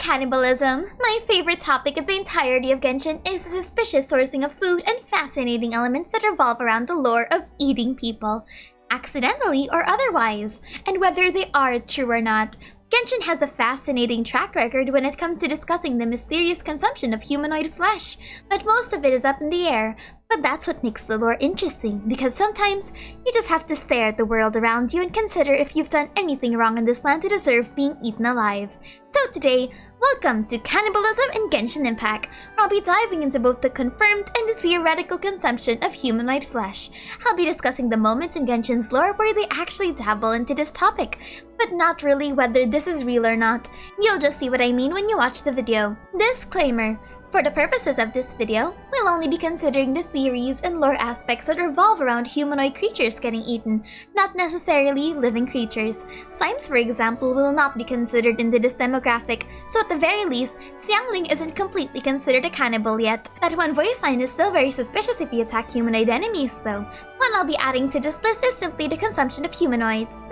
cannibalism. My favorite topic of the entirety of Genshin is the suspicious sourcing of food and fascinating elements that revolve around the lore of eating people, accidentally or otherwise, and whether they are true or not. Genshin has a fascinating track record when it comes to discussing the mysterious consumption of humanoid flesh, but most of it is up in the air. But that's what makes the lore interesting, because sometimes you just have to stare at the world around you and consider if you've done anything wrong in this land to deserve being eaten alive. So today, welcome to Cannibalism and Genshin Impact, where I'll be diving into both the confirmed and theoretical consumption of humanoid flesh. I'll be discussing the moments in Genshin's lore where they actually dabble into this topic, but not really whether this is real or not. You'll just see what I mean when you watch the video. Disclaimer: for the purposes of this video, we'll only be considering the theories and lore aspects that revolve around humanoid creatures getting eaten, not necessarily living creatures. Slimes, for example, will not be considered into this demographic, so at the very least, Xiangling isn't completely considered a cannibal yet. That one voice line is still very suspicious if you attack humanoid enemies, though. What I'll be adding to this list is simply the consumption of humanoids.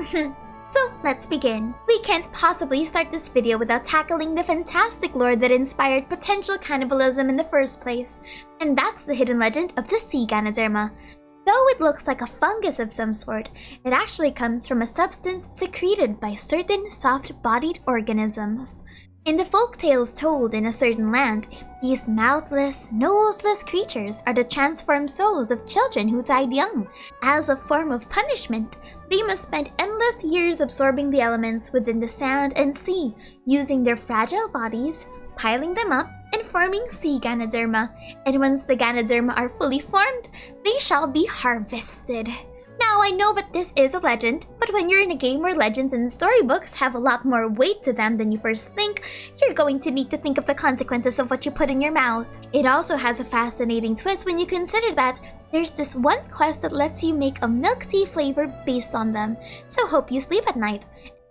So let's begin. We can't possibly start this video without tackling the fantastic lore that inspired potential cannibalism in the first place, and that's the hidden legend of the sea Ganoderma. Though it looks like a fungus of some sort, it actually comes from a substance secreted by certain soft-bodied organisms. In the folk tales told in a certain land, these mouthless, noseless creatures are the transformed souls of children who died young. As a form of punishment, they must spend endless years absorbing the elements within the sand and sea, using their fragile bodies, piling them up, and forming sea Ganoderma. And once the Ganoderma are fully formed, they shall be harvested. Now, I know that this is a legend, but when you're in a game where legends and storybooks have a lot more weight to them than you first think, you're going to need to think of the consequences of what you put in your mouth. It also has a fascinating twist when you consider that there's this one quest that lets you make a milk tea flavor based on them, so hope you sleep at night.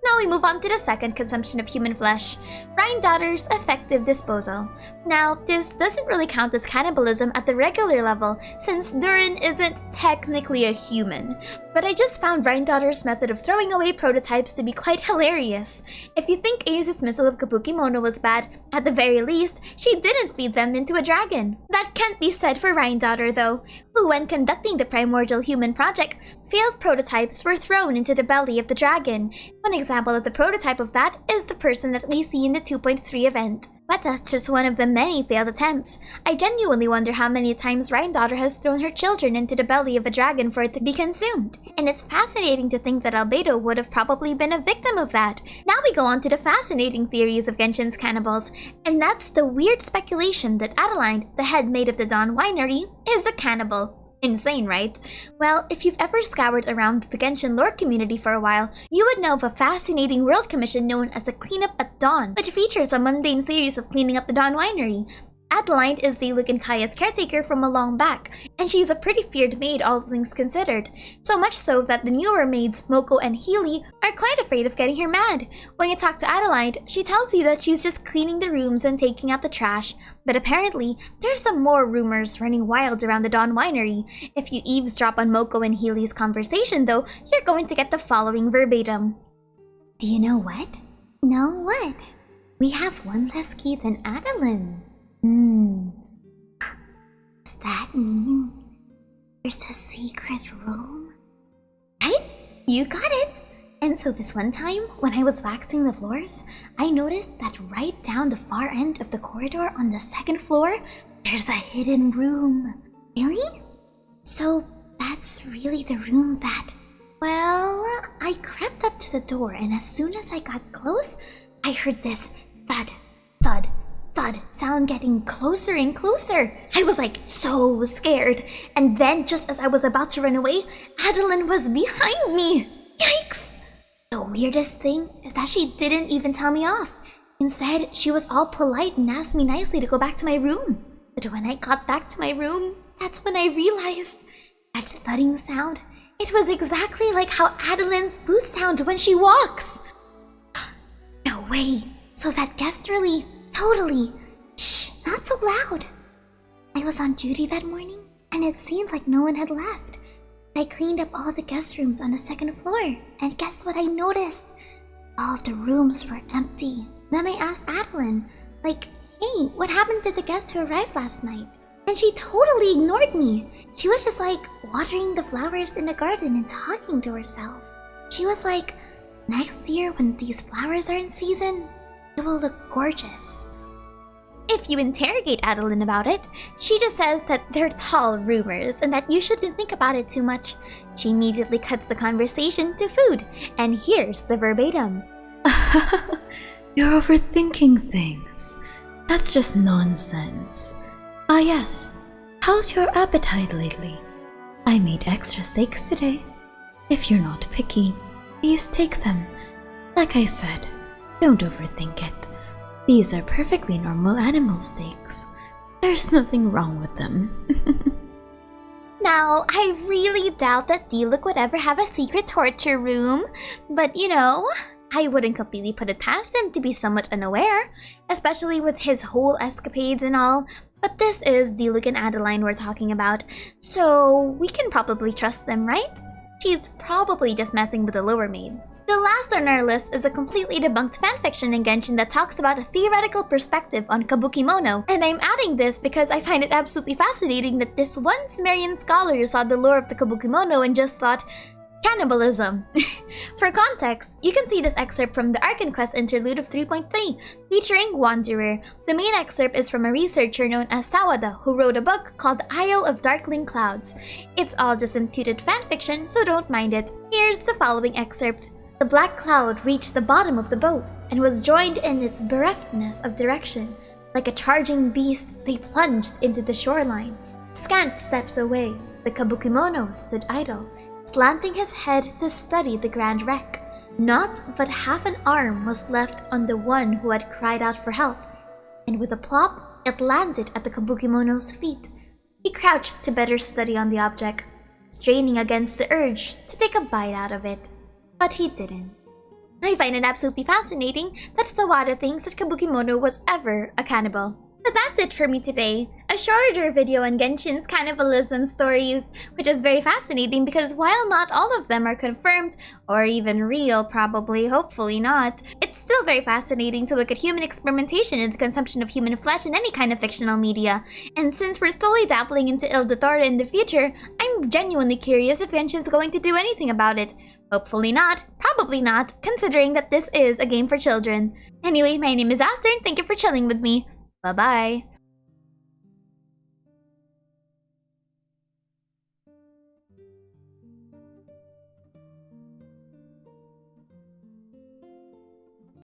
Now we move on to the second consumption of human flesh, Reindotter's effective disposal. Now, this doesn't really count as cannibalism at the regular level, since Durin isn't technically a human. But I just found Reindotter's method of throwing away prototypes to be quite hilarious. If you think A's dismissal of Kabuki Mono was bad, at the very least, she didn't feed them into a dragon. That can't be said for Reindotter though, who when conducting the primordial human project, failed prototypes were thrown into the belly of the dragon. One example of the prototype of that is the person that we see in the 2.3 event. But that's just one of the many failed attempts. I genuinely wonder how many times Reindotter has thrown her children into the belly of a dragon for it to be consumed. And it's fascinating to think that Albedo would have probably been a victim of that. Now we go on to the fascinating theories of Genshin's cannibals, and that's the weird speculation that Adeline, the head maid of the Dawn Winery, is a cannibal. Insane, right? Well, if you've ever scoured around the Genshin lore community for a while, you would know of a fascinating world commission known as the Cleanup at Dawn, which features a mundane series of cleaning up the Dawn Winery. Adeline is Diluc and Kaya's caretaker from a long back, and she's a pretty feared maid all things considered. So much so that the newer maids, Moko and Healy, are quite afraid of getting her mad. When you talk to Adeline, she tells you that she's just cleaning the rooms and taking out the trash, but apparently, there's some more rumors running wild around the Dawn Winery. If you eavesdrop on Moko and Healy's conversation though, you're going to get the following verbatim. Do you know what? No, what? We have one less key than Adeline. Does that mean there's a secret room? Right? You got it! And so this one time, when I was waxing the floors, I noticed that right down the far end of the corridor on the second floor, there's a hidden room. Really? So that's really the room that... Well, I crept up to the door, and as soon as I got close, I heard this thud, thud, thud sound getting closer and closer. I was like so scared, and then just as I was about to run away, Adeline was behind me. Yikes! The weirdest thing is that she didn't even tell me off. Instead, she was all polite and asked me nicely to go back to my room. But when I got back to my room, that's when I realized that thudding sound, it was exactly like how Adeline's boots sound when she walks. No way. So that guest really, totally, shh, not so loud. I was on duty that morning, and it seemed like no one had left. I cleaned up all the guest rooms on the second floor, and guess what I noticed? All of the rooms were empty. Then I asked Adeline, like, hey, what happened to the guest who arrived last night? And she totally ignored me. She was just like watering the flowers in the garden and talking to herself. She was like, next year when these flowers are in season, it will look gorgeous. If you interrogate Adeline about it, she just says that they're tall rumors and that you shouldn't think about it too much. She immediately cuts the conversation to food, and here's the verbatim. You're overthinking things. That's just nonsense. Ah yes, how's your appetite lately? I made extra steaks today. If you're not picky, please take them. Like I said, don't overthink it. These are perfectly normal animal steaks. There's nothing wrong with them. Now, I really doubt that Diluc would ever have a secret torture room, but you know, I wouldn't completely put it past him to be somewhat unaware, especially with his whole escapades and all. But this is Diluc and Adeline we're talking about, so we can probably trust them, right? She's probably just messing with the lower maids. The last on our list is a completely debunked fanfiction in Genshin that talks about a theoretical perspective on Kabuki Mono, and I'm adding this because I find it absolutely fascinating that this one Sumerian scholar saw the lore of the Kabuki Mono and just thought, cannibalism. For context, you can see this excerpt from the Arkan Quest interlude of 3.3, featuring Wanderer. The main excerpt is from a researcher known as Sawada, who wrote a book called Isle of Darkling Clouds. It's all just imputed fanfiction, so don't mind it. Here's the following excerpt. The black cloud reached the bottom of the boat and was joined in its bereftness of direction. Like a charging beast, they plunged into the shoreline. Scant steps away, the Kabuki Mono stood idle, slanting his head to study the grand wreck. Not but half an arm was left on the one who had cried out for help, and with a plop, it landed at the Kabuki Mono's feet. He crouched to better study on the object, straining against the urge to take a bite out of it. But he didn't. I find it absolutely fascinating that Sawada thinks that Kabuki Mono was ever a cannibal. But that's it for me today. A shorter video on Genshin's cannibalism stories, which is very fascinating because while not all of them are confirmed or even real, probably, hopefully not, it's still very fascinating to look at human experimentation and the consumption of human flesh in any kind of fictional media. And since we're slowly dabbling into Ildatora in the future, I'm genuinely curious if Genshin's going to do anything about it. Hopefully not, probably not, considering that this is a game for children. Anyway, my name is Aster and thank you for chilling with me. Bye-bye.